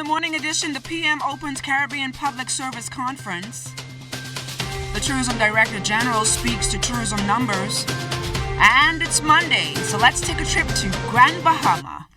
the morning edition, the PM opens Caribbean Public Service Conference. The Tourism Director General speaks to tourism numbers. And it's Monday, so let's take a trip to Grand Bahama.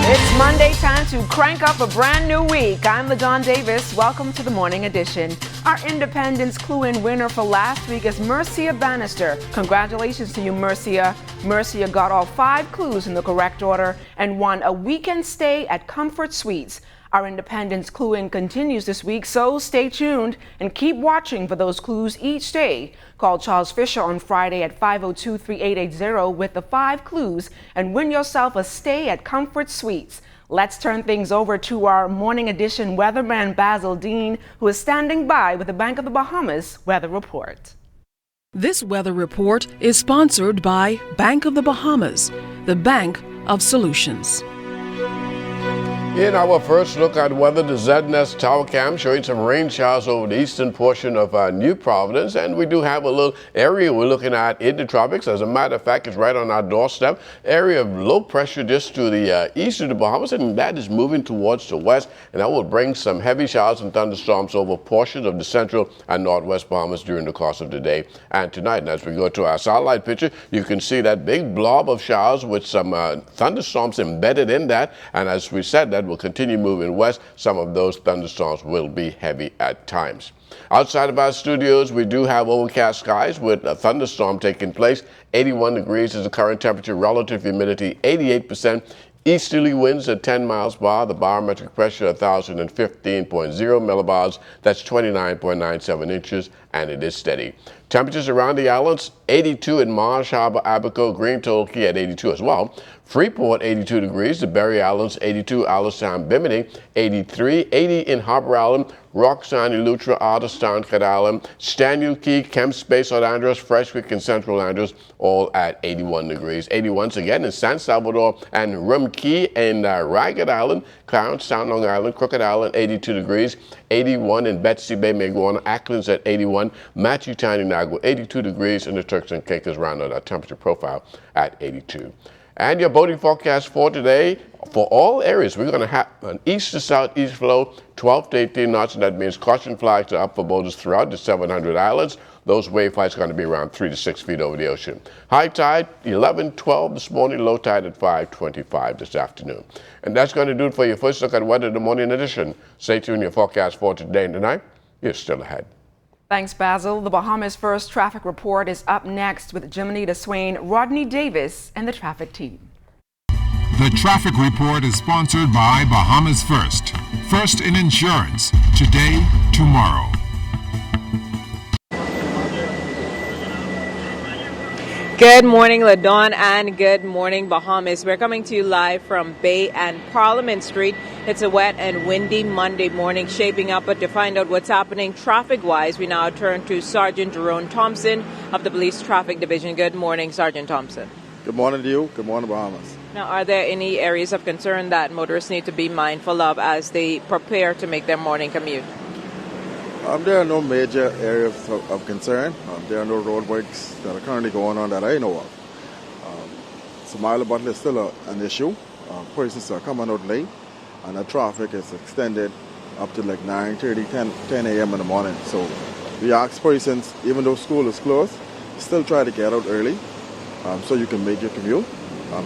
It's Monday, time to crank up a brand new week. I'm LaDawn Davis. Welcome to the morning edition. Our Independence Clue-In winner for last week is Mercia Bannister. Congratulations to you, Mercia. Mercia got all 5 clues in the correct order and won a weekend stay at Comfort Suites. Our Independence Clue-In continues this week, so stay tuned and keep watching for those clues each day. Call Charles Fisher on Friday at 502-3880 with the 5 clues and win yourself a stay at Comfort Suites. Let's turn things over to our morning edition weatherman Basil Dean, who is standing by with the Bank of the Bahamas weather report. This weather report is sponsored by Bank of the Bahamas, the bank of solutions. In our first look at weather, the ZNest Tower Cam showing some rain showers over the eastern portion of New Providence, and we do have a little area we're looking at in the tropics. As a matter of fact, it's right on our doorstep. Area of low pressure just to the east of the Bahamas, and that is moving towards the west, and that will bring some heavy showers and thunderstorms over portions of the central and northwest Bahamas during the course of the day and tonight. And as we go to our satellite picture, you can see that big blob of showers with some thunderstorms embedded in that, and as we said, that will continue moving west. Some of those thunderstorms will be heavy at times. Outside of our studios, we do have overcast skies with a thunderstorm taking place. 81 degrees is the current temperature, relative humidity 88%. Easterly winds at 10 miles per hour, the barometric pressure 1,015.0 millibars, that's 29.97 inches, and it is steady. Temperatures around the islands, 82 in Marsh Harbor, Abaco, Green Turkey at 82 as well. Freeport, 82 degrees. The Berry Islands, 82. Alistown, Bimini, 83. 80 in Harbour Island, Roxanne, Eleuthera, Otterstown, Cat Island, Stanley Key, Kemp Space, St. Andrews, Freshwick, and Central Andrews, all at 81 degrees. 81 again in San Salvador and Rum Key in Ragged Island, Clarence Town, Long Island, Crooked Island, 82 degrees. 81 in Betsy Bay, Maguana, Acklands at 81. Matthew Town, Inagua, 82 degrees, and the Turks and Caicos round out our temperature profile at 82. And your boating forecast for today, for all areas, we're going to have an east to southeast flow, 12 to 18 knots, and that means caution flags are up for boaters throughout the 700 islands. Those wave heights are going to be around 3 to 6 feet over the ocean. High tide, 11:12 this morning, low tide at 5:25 this afternoon. And that's going to do it for your first look at weather in the morning edition. Stay tuned, your forecast for today and tonight is still ahead. Thanks, Basil. The Bahamas' first traffic report is up next with Jiminita Swain, Rodney Davis, and the traffic team. The traffic report is sponsored by Bahamas First. First in insurance. Today, tomorrow. Good morning, LaDawn, and good morning, Bahamas. We're coming to you live from Bay and Parliament Street. It's a wet and windy Monday morning shaping up, but to find out what's happening traffic-wise, we now turn to Sergeant Jerome Thompson of the Police Traffic Division. Good morning, Sergeant Thompson. Good morning to you. Good morning, Bahamas. Now, are there any areas of concern that motorists need to be mindful of as they prepare to make their morning commute? There are no major areas of concern. There are no roadworks that are currently going on that I know of. Somalia Butler is still an issue. Persons are coming out late, and the traffic is extended up to like 9:30, 10 a.m. in the morning. So we ask persons, even though school is closed, still try to get out early so you can make your commute.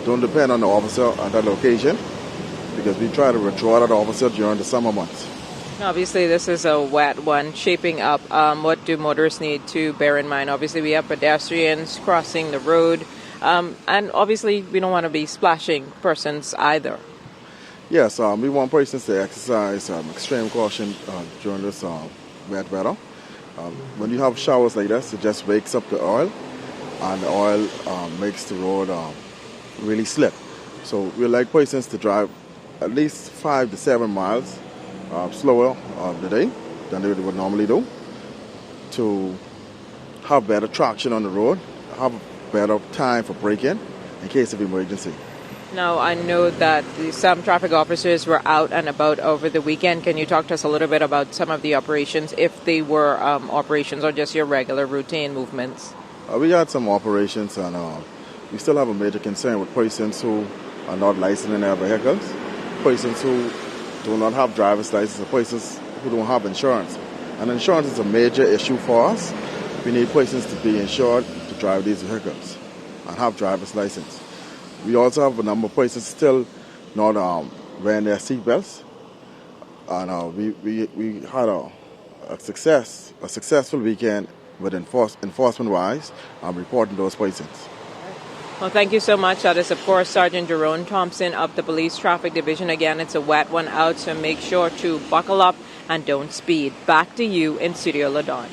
Don't depend on the officer at that location, because we try to withdraw that officer during the summer months. Obviously, this is a wet one shaping up. What do motorists need to bear in mind? Obviously, we have pedestrians crossing the road, and obviously, we don't want to be splashing persons either. Yes, we want persons to exercise extreme caution during this wet weather. When you have showers like this, it just wakes up the oil, and the oil makes the road really slip. So we like persons to drive at least 5 to 7 miles slower the day than they would normally do, to have better traction on the road, have better time for braking in case of emergency. Now, I know that some traffic officers were out and about over the weekend. Can you talk to us a little bit about some of the operations, if they were operations or just your regular routine movements? We had some operations, and we still have a major concern with persons who are not licensed in their vehicles, persons who do not have driver's license, or persons who don't have insurance. And insurance is a major issue for us. We need persons to be insured to drive these vehicles and have driver's license. We also have a number of persons still not wearing their seatbelts, and we had a successful weekend with enforcement-wise, reporting those persons. Well, thank you so much. That is, of course, Sergeant Jerome Thompson of the Police Traffic Division. Again, it's a wet one out, so make sure to buckle up and don't speed. Back to you in Studio LaDawn.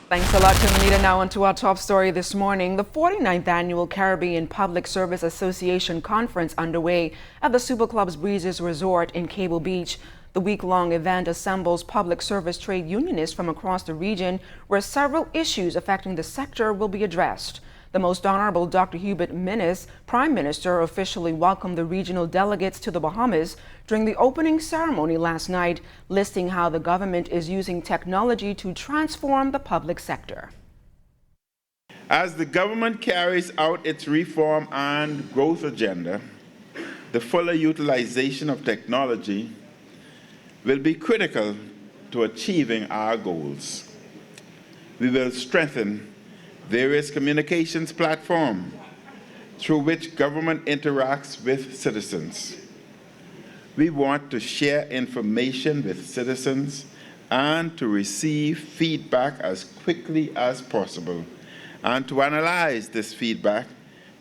Thanks a lot to Anita. Now on to our top story this morning. The 49th Annual Caribbean Public Service Association Conference underway at the Super Club's Breezes Resort in Cable Beach. The week-long event assembles public service trade unionists from across the region, where several issues affecting the sector will be addressed. The Most Honorable Dr. Hubert Minnis, Prime Minister, officially welcomed the regional delegates to the Bahamas during the opening ceremony last night, listing how the government is using technology to transform the public sector. As the government carries out its reform and growth agenda, the fuller utilization of technology will be critical to achieving our goals. We will strengthen various communications platforms through which government interacts with citizens. We want to share information with citizens and to receive feedback as quickly as possible, and to analyze this feedback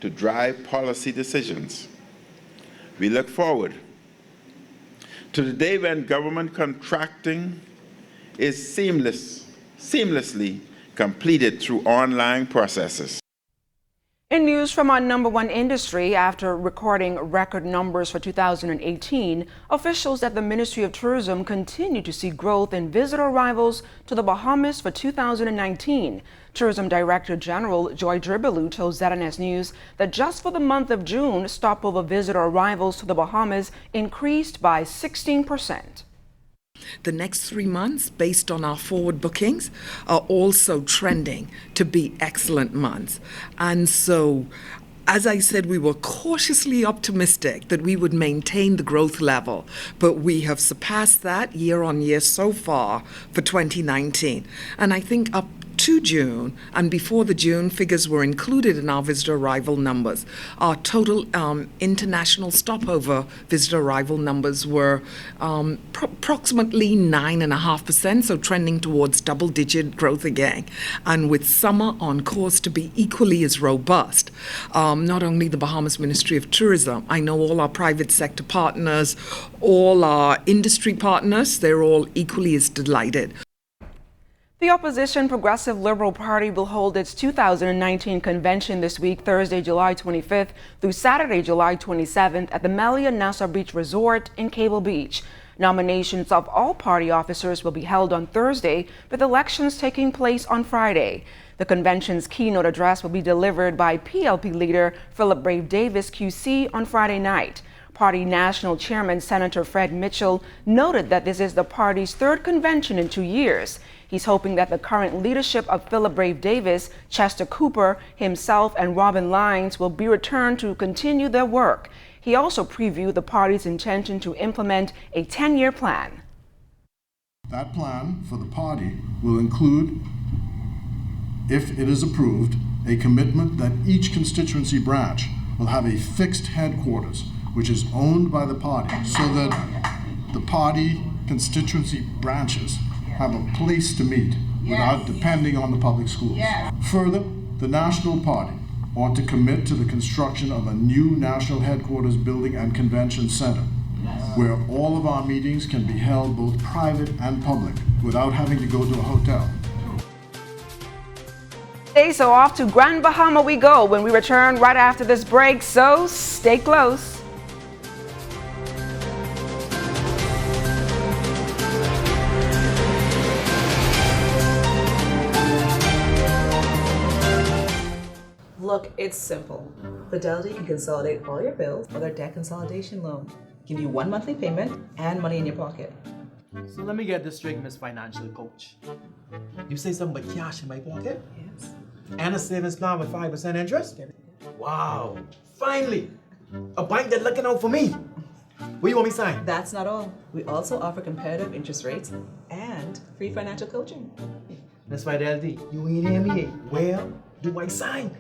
to drive policy decisions. We look forward to the day when government contracting is seamlessly completed through online processes. In news from our #1 industry, after recording record numbers for 2018, officials at the Ministry of Tourism continue to see growth in visitor arrivals to the Bahamas for 2019. Tourism Director General Joy Dribbelou told ZNS News that just for the month of June, stopover visitor arrivals to the Bahamas increased by 16%. The next 3 months, based on our forward bookings, are also trending to be excellent months. And so, as I said, we were cautiously optimistic that we would maintain the growth level, but we have surpassed that year on year so far for 2019. And I think up to June, and before the June figures were included in our visitor arrival numbers, our total international stopover visitor arrival numbers were approximately 9.5%, so trending towards double-digit growth again, and with summer on course to be equally as robust. Not only the Bahamas Ministry of Tourism, I know all our private sector partners, all our industry partners, they're all equally as delighted. The opposition Progressive Liberal Party will hold its 2019 convention this week, Thursday, July 25th through Saturday, July 27th at the Melia Nassau Beach Resort in Cable Beach. Nominations of all party officers will be held on Thursday, with elections taking place on Friday. The convention's keynote address will be delivered by PLP leader Philip Brave Davis, QC, on Friday night. Party National Chairman Senator Fred Mitchell noted that this is the party's third convention in 2 years. He's hoping that the current leadership of Philip Brave Davis, Chester Cooper, himself, and Robin Lyons will be returned to continue their work. He also previewed the party's intention to implement a 10-year plan. That plan for the party will include, if it is approved, a commitment that each constituency branch will have a fixed headquarters, which is owned by the party, so that the party constituency branches have a place to meet without depending on the public schools. Further, the National Party ought to commit to the construction of a new national headquarters building and convention center, where all of our meetings can be held both private and public without having to go to a hotel. Okay, so off to Grand Bahama we go when we return right after this break, so stay close. Look, it's simple. Fidelity can consolidate all your bills with their debt consolidation loan. Give you one monthly payment and money in your pocket. So let me get this straight, Miss Financial Coach. You say something about cash in my pocket? Yes. And a savings plan with 5% interest? Wow, finally! A bank that's looking out for me. What you want me to sign? That's not all. We also offer competitive interest rates and free financial coaching. Miss Fidelity, you ain't hear me. Where do I sign?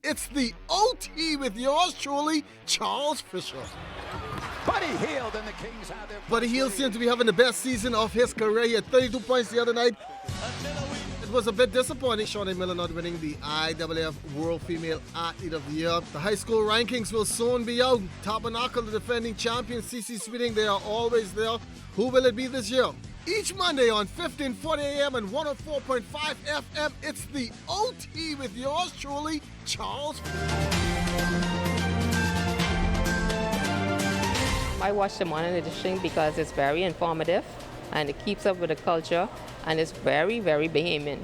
It's the OT with yours truly, Charles Fisher. Buddy Hield and the Kings have their... Buddy Hield seemed to be having the best season of his career. He had 32 points the other night. It was a bit disappointing, Shawnee Miller not winning the IAAF World Female Athlete of the Year. The high school rankings will soon be out. Tabernacle, the defending champion, CC Sweeting, they are always there. Who will it be this year? Each Monday on 1540 AM and 104.5 FM, it's the OT with yours truly, Charles. I watch the Morning Edition because it's very informative and it keeps up with the culture and it's very, very Bahamian.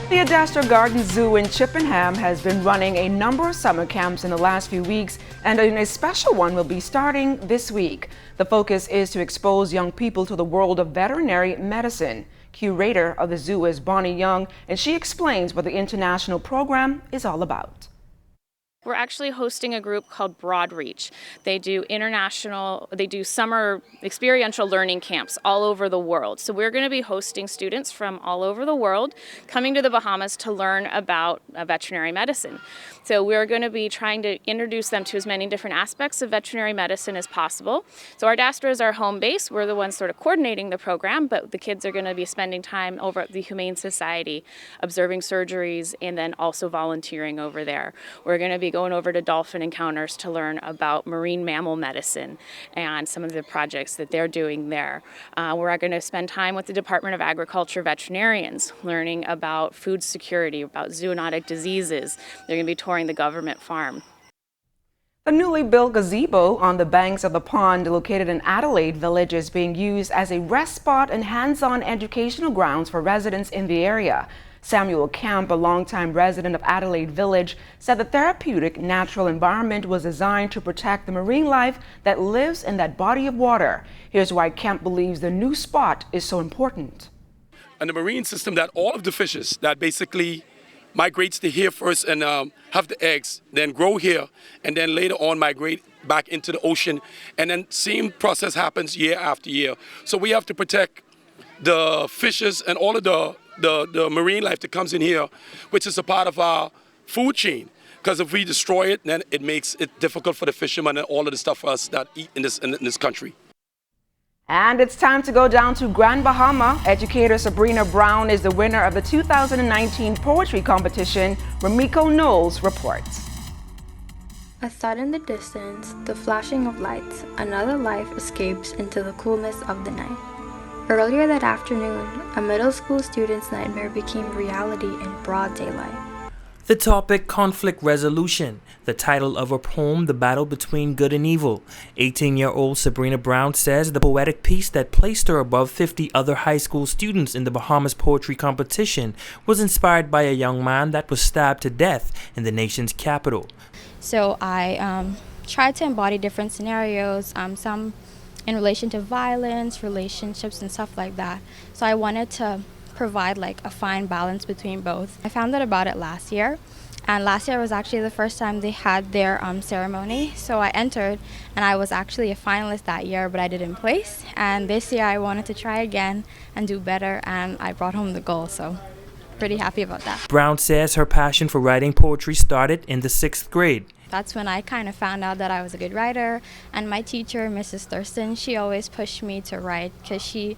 The Adastra Garden Zoo in Chippenham has been running a number of summer camps in the last few weeks, and a special one will be starting this week. The focus is to expose young people to the world of veterinary medicine. Curator of the zoo is Bonnie Young, and she explains what the international program is all about. We're actually hosting a group called Broadreach. They do summer experiential learning camps all over the world. So we're going to be hosting students from all over the world coming to the Bahamas to learn about veterinary medicine. So we're going to be trying to introduce them to as many different aspects of veterinary medicine as possible. So Adastra is our home base. We're the ones sort of coordinating the program, but the kids are going to be spending time over at the Humane Society, observing surgeries, and then also volunteering over there. We're going to be going over to Dolphin Encounters to learn about marine mammal medicine and some of the projects that they're doing there. We're going to spend time with the Department of Agriculture veterinarians, learning about food security, about zoonotic diseases. They're going to be touring the government farm. The newly built gazebo on the banks of the pond located in Adelaide Village is being used as a rest spot and hands-on educational grounds for residents in the area. Samuel Camp, a longtime resident of Adelaide Village, said the therapeutic natural environment was designed to protect the marine life that lives in that body of water. Here's why Camp believes the new spot is so important. And the marine system, that all of the fishes that basically migrates to here first and have the eggs, then grow here, and then later on migrate back into the ocean. And then same process happens year after year. So we have to protect the fishes and all of the marine life that comes in here, which is a part of our food chain. Because if we destroy it, then it makes it difficult for the fishermen and all of the stuff for us that eat in this country. And it's time to go down to Grand Bahama. Educator Sabrina Brown is the winner of the 2019 poetry competition. Ramiko Knowles reports. A thought in the distance, the flashing of lights, another life escapes into the coolness of the night. Earlier that afternoon, a middle school student's nightmare became reality in broad daylight. The topic, conflict resolution. The title of her poem, The Battle Between Good and Evil. 18-year-old Sabrina Brown says the poetic piece that placed her above 50 other high school students in the Bahamas poetry competition was inspired by a young man that was stabbed to death in the nation's capital. So I tried to embody different scenarios, some in relation to violence, relationships, and stuff like that. So I wanted to provide like a fine balance between both. I found out about it last year, and last year was actually the first time they had their ceremony. So I entered, and I was actually a finalist that year, but I didn't place. And this year I wanted to try again and do better, and I brought home the gold. So pretty happy about that. Brown says her passion for writing poetry started in the 6th grade. That's when I kind of found out that I was a good writer, and my teacher, Mrs. Thurston, she always pushed me to write because she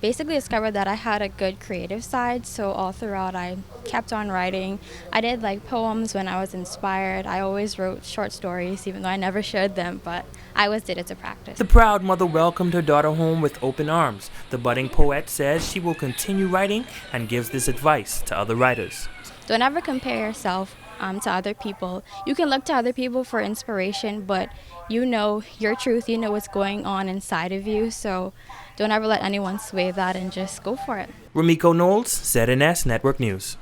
basically discovered that I had a good creative side. So all throughout I kept on writing. I did like poems when I was inspired. I always wrote short stories, even though I never shared them, but I always did it to practice. The proud mother welcomed her daughter home with open arms. The budding poet says she will continue writing and gives this advice to other writers. Don't ever compare yourself to other people. You can look to other people for inspiration, but you know your truth, you know what's going on inside of you, so don't ever let anyone sway that and just go for it. Ramiko Knowles, ZNS Network News.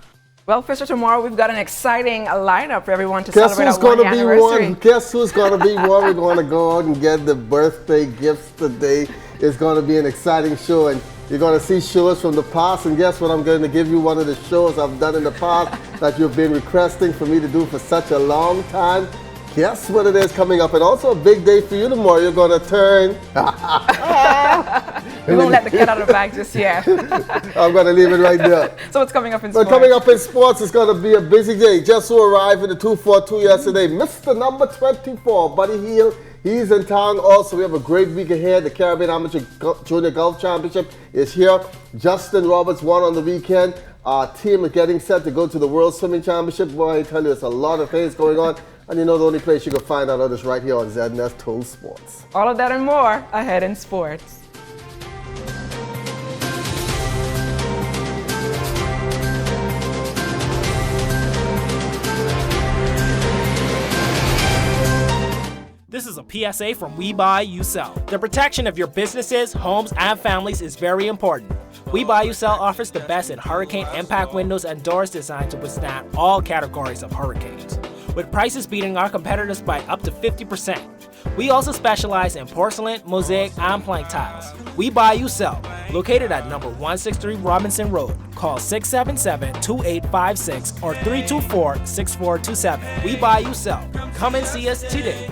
Well, Fisher, tomorrow we've got an exciting lineup for everyone to celebrate our 1 year anniversary. Guess who's going to be one? We're going to go out and get the birthday gifts today. It's going to be an exciting show, and you're going to see shows from the past. And guess what? I'm going to give you one of the shows I've done in the past that you've been requesting for me to do for such a long time. Guess what it is coming up? And also a big day for you tomorrow. You're going to turn. We won't let the cat out of the bag just yet. I'm going to leave it right there. So what's coming up in sports? Coming up in sports, it's going to be a busy day. Just who arrived in the 242 yesterday, Mr. Number 24, Buddy Hield. He's in town also. We have a great week ahead. The Caribbean Amateur Junior Golf Championship is here. Justin Roberts won on the weekend. Our team is getting set to go to the World Swimming Championship. Boy, I tell you, there's a lot of things going on. And you know the only place you can find out is right here on ZNS Total Sports. All of that and more ahead in sports. This is a PSA from We Buy, You Sell. The protection of your businesses, homes, and families is very important. We Buy, You Sell offers the best in hurricane impact windows and doors designed to withstand all categories of hurricanes, with prices beating our competitors by up to 50%. We also specialize in porcelain, mosaic, and plank tiles. We Buy, You Sell, located at number 163 Robinson Road. Call 677-2856 or 324-6427. We Buy, You Sell. Come and see us today.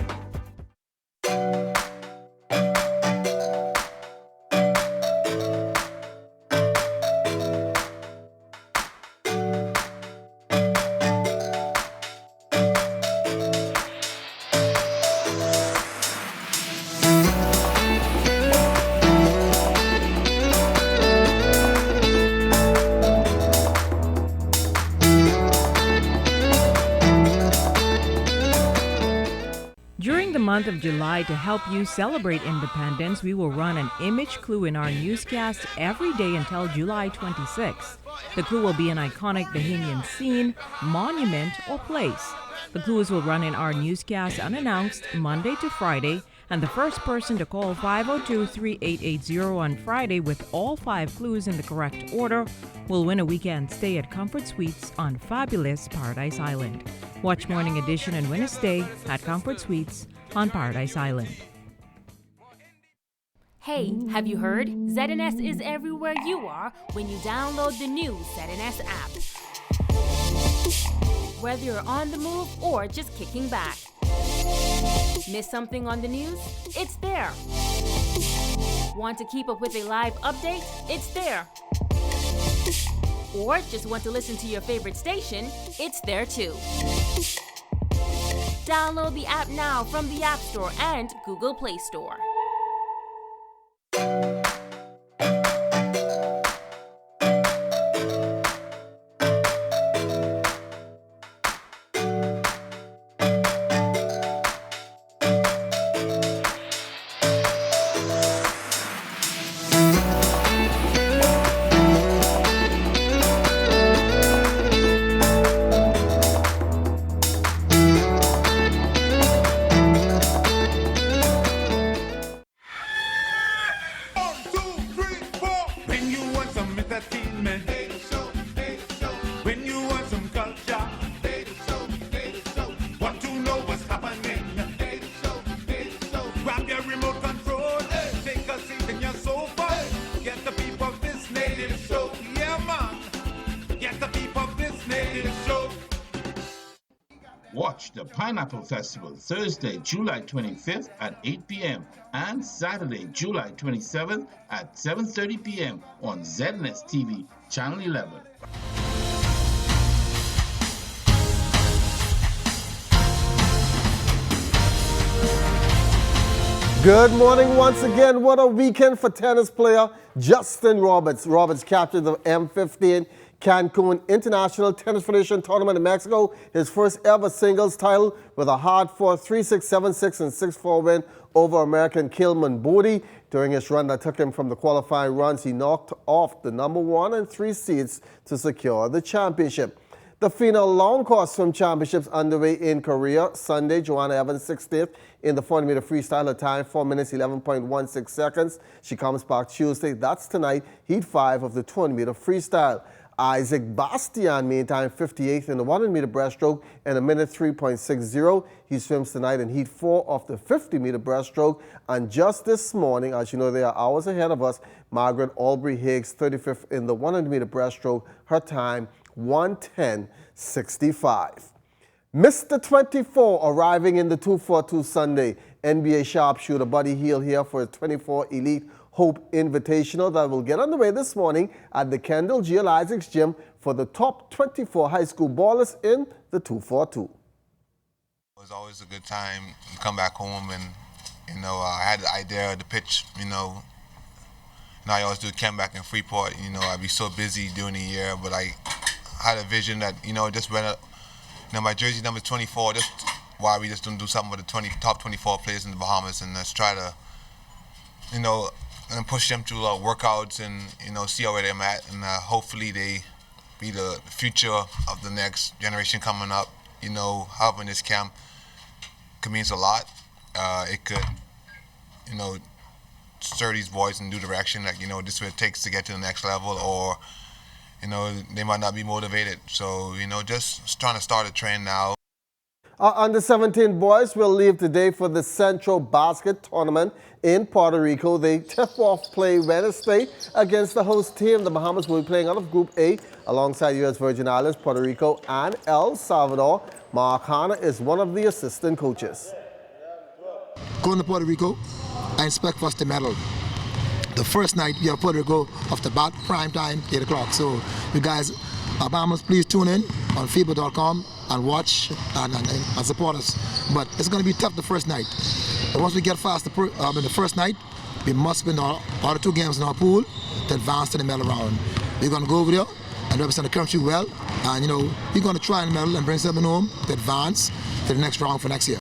Month of July to help you celebrate independence, we will run an image clue in our newscast every day until July 26th. The clue will be an iconic Bahamian scene, monument, or place. The clues will run in our newscast unannounced Monday to Friday, and the first person to call 502-3880 on Friday with all 5 clues in the correct order will win a weekend stay at Comfort Suites on fabulous Paradise Island. Watch Morning Edition and win a stay at Comfort Suites on Paradise Island. Hey, have you heard? ZNS is everywhere you are when you download the new ZNS app. Whether you're on the move or just kicking back. Miss something on the news? It's there. Want to keep up with a live update? It's there. Or just want to listen to your favorite station? It's there too. Download the app now from the App Store and Google Play Store. Watch the Pineapple Festival Thursday, July 25th at 8 p.m. and Saturday, July 27th at 7:30 p.m. on ZNS TV, Channel 11. Good morning once again. What a weekend for tennis player Justin Roberts. Roberts captured the M15 Cancun International Tennis Federation Tournament in Mexico, his first ever singles title with a hard-fought 3-6, 7-6, and 6-4 win over American Kilman Bodie. During his run that took him from the qualifying runs, he knocked off the number 1 and 3 seeds to secure the championship. The FINA Long Course Swim Championships underway in Korea. Sunday, Joanna Evans 60th in the 40-meter freestyle. Her time 4 minutes 11.16 seconds. She comes back Tuesday. That's tonight. Heat 5 of the 20-meter freestyle. Isaac Bastian, meantime, 58th in the 100-meter breaststroke and a minute 3.60. He swims tonight in Heat 4 of the 50-meter breaststroke. And just this morning, as you know, they are hours ahead of us, Margaret Aubrey-Higgs, 35th in the 100-meter breaststroke. Her time, 1:10.65. Mr. 24 arriving in the 242 Sunday. NBA sharpshooter Buddy Hield here for his 24 Elite Hope Invitational that will get underway this morning at the Kendall G. L. Isaacs Gym for the top 24 high school ballers in the 242. It was always a good time to come back home, and I had the idea of the pitch. I always do camp back in Freeport. I'd be so busy during the year, but I had a vision that just when my jersey number 24. Just why we just don't do something with the top 24 players in the Bahamas, and let's try to and push them through workouts and see how they're at, and hopefully they be the future of the next generation coming up. Helping this camp could mean a lot. It could stir these boys in new direction. This is what it takes to get to the next level, or they might not be motivated. So just trying to start a trend now. Our under-17 boys will leave today for the Central Basket Tournament in Puerto Rico. They tip-off play Wednesday against the host team. The Bahamas will be playing out of Group A alongside U.S. Virgin Islands, Puerto Rico, and El Salvador. Mark Hanna is one of the assistant coaches. Going to Puerto Rico, I expect for us to medal. The first night, we have Puerto Rico off the bat, prime time, 8 o'clock. So you guys, Bahamas, please tune in on FIBA.com and watch and support us. But it's going to be tough the first night. But once we get past in the first night, we must win all the 2 games in our pool to advance to the medal round. We're going to go over there and represent the country well. And, we're going to try and medal and bring something home to advance to the next round for next year.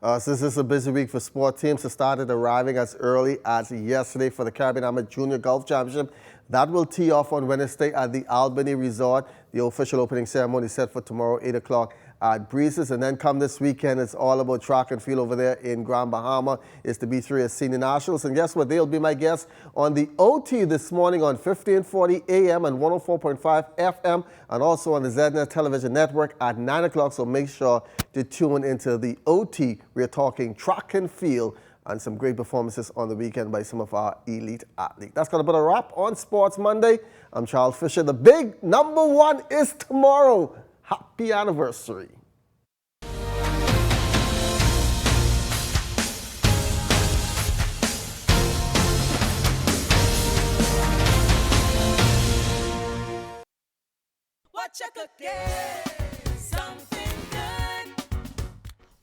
Since this is a busy week for sport teams, it started arriving as early as yesterday for the Caribbean Amateur Junior Golf Championship. That will tee off on Wednesday at the Albany Resort. The official opening ceremony is set for tomorrow, 8 o'clock at Breezes. And then come this weekend, it's all about track and field over there in Grand Bahama. It's the B3 Senior Nationals. And guess what? They'll be my guests on the OT this morning on 1540 AM and 104.5 FM, and also on the ZNet Television Network at 9 o'clock. So make sure to tune into the OT. We're talking track and field and some great performances on the weekend by some of our elite athletes. That's going to put a wrap on Sports Monday. I'm Charles Fisher. The big number 1 is tomorrow. Happy anniversary. What you cooking? Something good.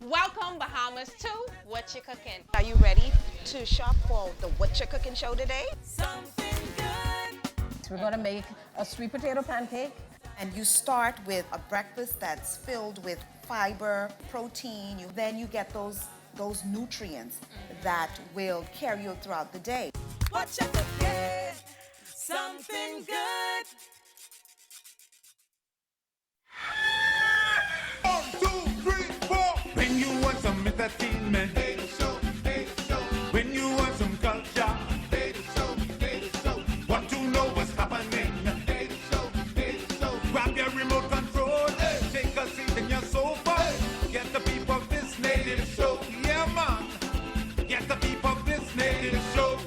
Welcome, Bahamas, to What You Cooking. Are you ready to shop for the What You Cooking show today? Something good. We're going to make a sweet potato pancake. And you start with a breakfast that's filled with fiber, protein. Then you get those nutrients that will carry you throughout the day. What you cooking? Something good. 1, 2, 3, 4. When you want some entertainment, when you want some culture, want to know what's happening. Grab your remote control, take a seat in your sofa. Get the peep of this native show. Yeah, man. Get the peep of this native show.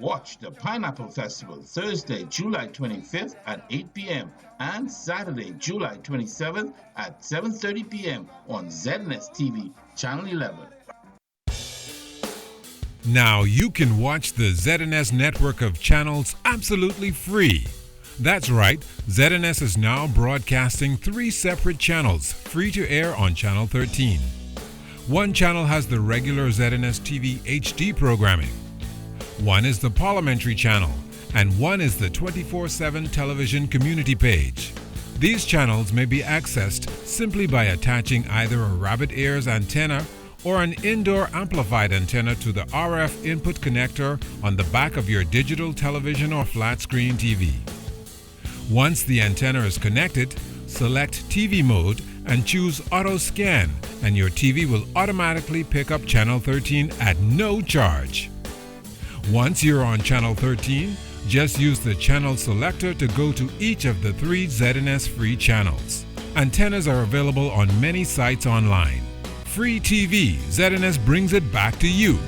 Watch the Pineapple Festival Thursday, July 25th at 8 p.m. and Saturday, July 27th at 7:30 p.m. on ZNS TV, Channel 11. Now you can watch the ZNS network of channels absolutely free. That's right, ZNS is now broadcasting 3 separate channels, free to air on Channel 13. One channel has the regular ZNS TV HD programming. One is the Parliamentary channel, and one is the 24/7 television community page. These channels may be accessed simply by attaching either a rabbit ears antenna or an indoor amplified antenna to the RF input connector on the back of your digital television or flat screen TV. Once the antenna is connected, select TV mode and choose Auto Scan, and your TV will automatically pick up Channel 13 at no charge. Once you're on Channel 13, just use the channel selector to go to each of the 3 ZNS free channels. Antennas are available on many sites online. Free TV, ZNS brings it back to you.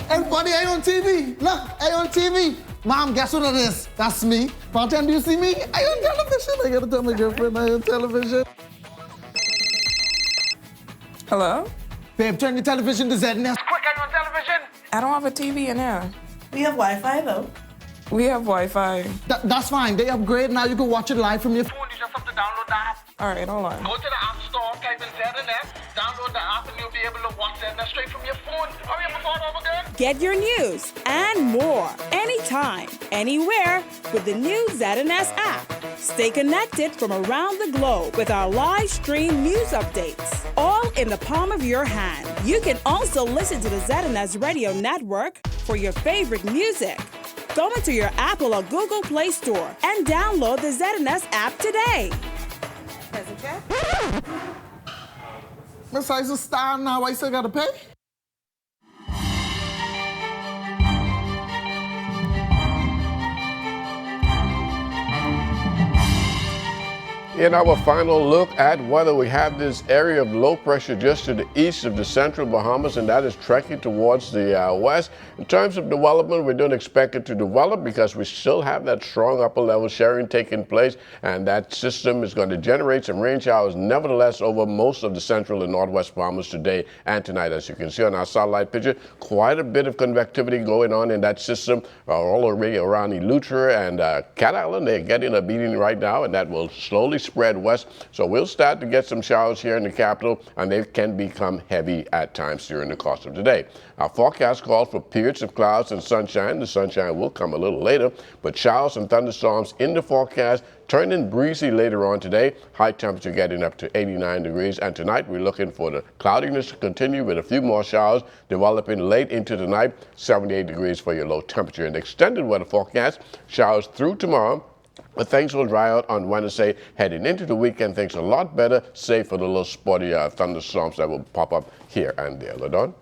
Everybody, I on TV. Look, I on TV. Mom, guess what it is? That's me. Bartender, do you see me? I on television. I gotta tell my girlfriend I on television. Hello? Babe, turn your television to ZNS. Quick, I'm on television. I don't have a TV in here. We have Wi-Fi though. We have Wi-Fi. That's fine. They upgrade. Now you can watch it live from your phone. You just have to download the app. All right, hold on. Go to the App Store, type in ZNS, download the app, and you'll be able to watch ZNS straight from your phone. Hurry up before it's over there. Get your news and more anytime, anywhere with the new ZNS app. Stay connected from around the globe with our live stream news updates, all in the palm of your hand. You can also listen to the ZNS Radio Network for your favorite music. Go into your Apple or Google Play Store and download the ZNS app today. Miss I's a star now. I still gotta pay? In our final look at weather, we have this area of low pressure just to the east of the central Bahamas, and that is trekking towards the west. In terms of development, we don't expect it to develop because we still have that strong upper level sharing taking place, and that system is going to generate some rain showers nevertheless over most of the central and northwest Bahamas today and tonight. As you can see on our satellite picture, quite a bit of convectivity going on in that system all the way around Eleuthera and Cat Island. They're getting a beating right now, and that will slowly spread west. So we'll start to get some showers here in the capital, and they can become heavy at times during the course of the day. Our forecast calls for periods of clouds and sunshine. The sunshine will come a little later, but showers and thunderstorms in the forecast, turning breezy later on today. High temperature getting up to 89 degrees. And tonight we're looking for the cloudiness to continue with a few more showers developing late into the night. 78 degrees for your low temperature. And extended weather forecast, showers through tomorrow. But things will dry out on Wednesday. Heading into the weekend, things a lot better, save for the little spotty thunderstorms that will pop up here and there. LaDawn?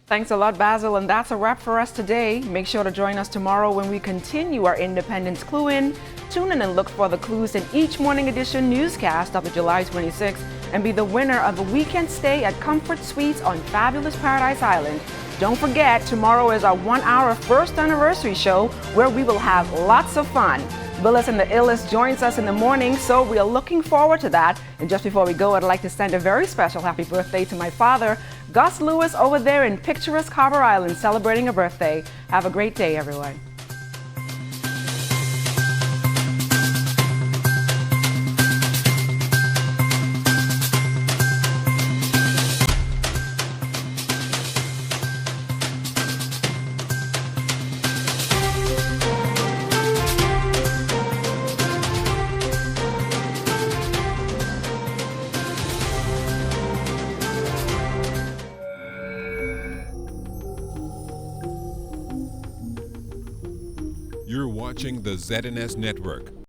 Thanks a lot, Basil, and that's a wrap for us today. Make sure to join us tomorrow when we continue our Independence Clue In. Tune in and look for the clues in each morning edition newscast of July 26th and be the winner of a weekend stay at Comfort Suites on fabulous Paradise Island. Don't forget, tomorrow is our 1-hour first anniversary show where we will have lots of fun. Willis and the Illest joins us in the morning, so we are looking forward to that. And just before we go, I'd like to send a very special happy birthday to my father, Gus Lewis, over there in picturesque Harbor Island, celebrating a birthday. Have a great day, everyone. You're watching the ZNS Network.